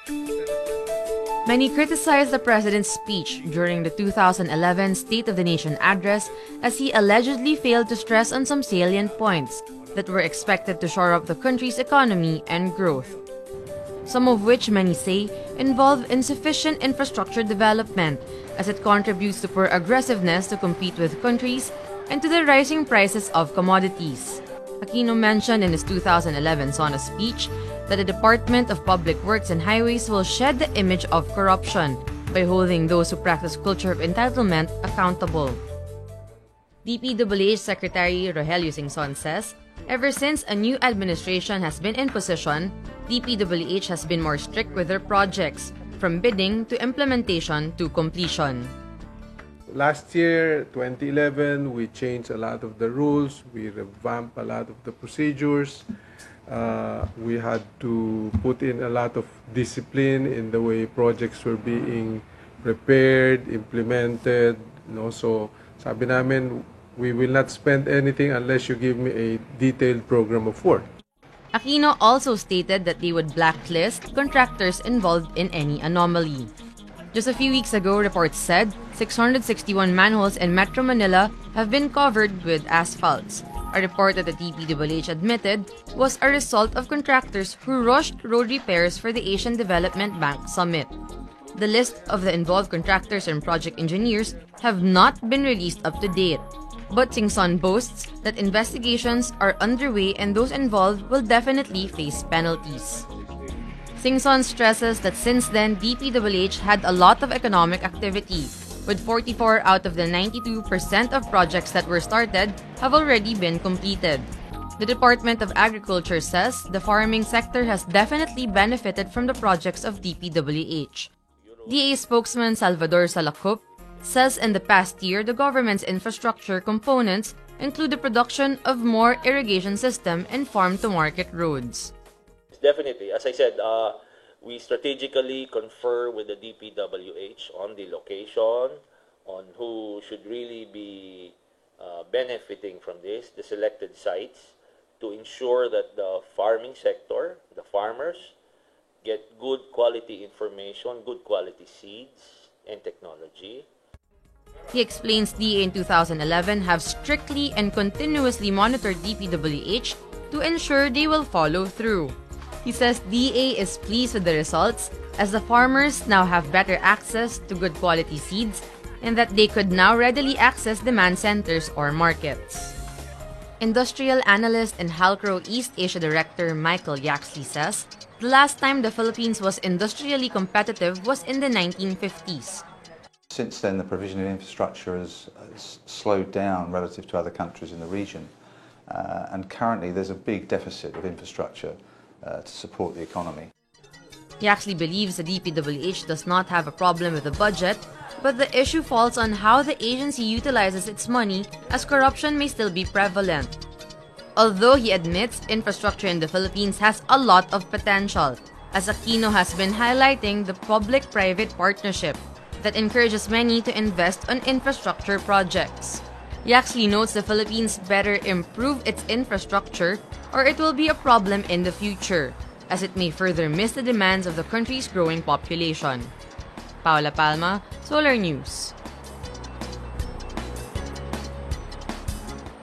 Many criticized the president's speech during the 2011 State of the Nation address as he allegedly failed to stress on some salient points that were expected to shore up the country's economy and growth. Some of which many say involve insufficient infrastructure development as it contributes to poor aggressiveness to compete with countries and to the rising prices of commodities. Aquino mentioned in his 2011 SONA speech that the Department of Public Works and Highways will shed the image of corruption by holding those who practice culture of entitlement accountable. DPWH Secretary Rogelio Singson says, ever since a new administration has been in position, DPWH has been more strict with their projects, from bidding to implementation to completion. Last year, 2011, we changed a lot of the rules. We revamped a lot of the procedures. We had to put in a lot of discipline in the way projects were being prepared, implemented. So sabi namin, we will not spend anything unless you give me a detailed program of work. Aquino also stated that they would blacklist contractors involved in any anomaly. Just a few weeks ago, reports said 661 manholes in Metro Manila have been covered with asphalts. A report that the DPWH admitted was a result of contractors who rushed road repairs for the Asian Development Bank Summit. The list of the involved contractors and project engineers have not been released up to date. But Singson boasts that investigations are underway and those involved will definitely face penalties. Singson stresses that since then, DPWH had a lot of economic activity, with 44 out of the 92% of projects that were started have already been completed. The Department of Agriculture says the farming sector has definitely benefited from the projects of DPWH. DA spokesman Salvador Salacup says in the past year the government's infrastructure components include the production of more irrigation system and farm-to-market roads. Definitely, as I said, we strategically confer with the DPWH on the location, on who should really be benefiting from this, the selected sites, to ensure that the farming sector, the farmers, get good quality information, good quality seeds and technology. He explains DA in 2011 have strictly and continuously monitored DPWH to ensure they will follow through. He says DA is pleased with the results as the farmers now have better access to good quality seeds and that they could now readily access demand centers or markets. Industrial analyst and Halcro East Asia Director Michael Yaxley says the last time the Philippines was industrially competitive was in the 1950s. Since then, the provision of infrastructure has slowed down relative to other countries in the region, and currently there's a big deficit of infrastructure to support the economy. Yaxley believes the DPWH does not have a problem with the budget, but the issue falls on how the agency utilizes its money as corruption may still be prevalent. Although he admits infrastructure in the Philippines has a lot of potential, as Aquino has been highlighting the public-private partnership that encourages many to invest on infrastructure projects. Yaxley notes the Philippines better improve its infrastructure or it will be a problem in the future, as it may further miss the demands of the country's growing population. Paula Palma, Solar News.